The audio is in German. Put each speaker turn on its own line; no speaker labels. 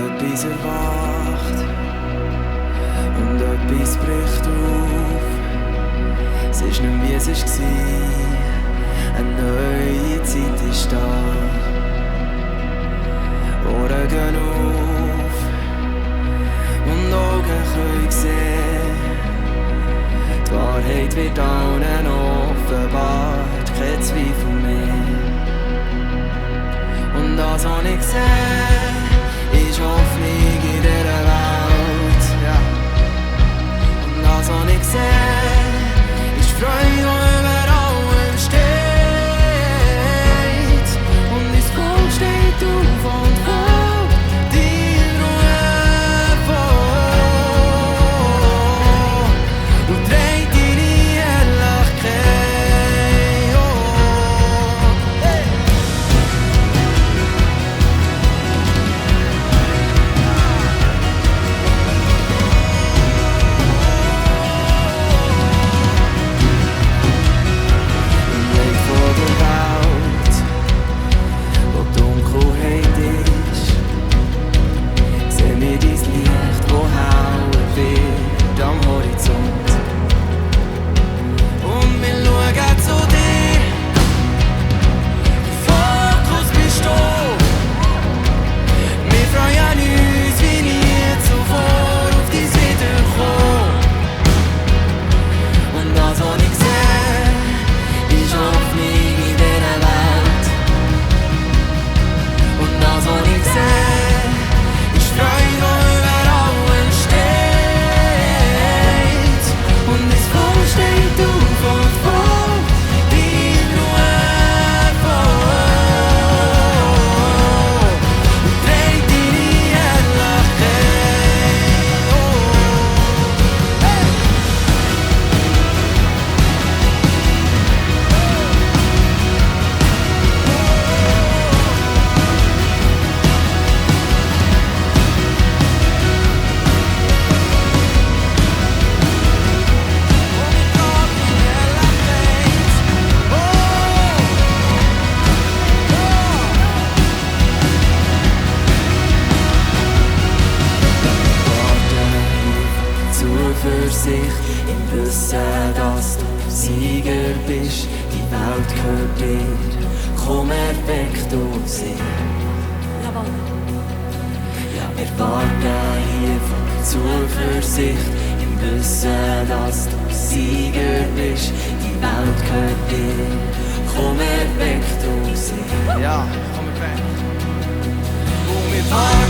Etwas erwacht und etwas bricht auf. Es ist nicht wie es war, eine neue Zeit ist da. Ohren gehen auf und Augen können sehen. Die Wahrheit wird allen offenbart, kein Zweifel mehr. Und das, was ich sehe, ist Hoffnung in dieser Welt. Ja. Und das, was ich sehe, ist Freude, die über allem steht. Und das Volk steht auf und folgt die Ruhe vor und trägt ihre Herrlichkeit. Oh, hey. Zuversicht im Wissen, dass du Sieger bist. Die Welt gehört dir, komm erweck du sie. Ja, wir warten hier von Zuversicht im Wissen, dass du Sieger bist. Die Welt gehört dir, komm erweck du sie. Ja, komm erweck. Und wir warten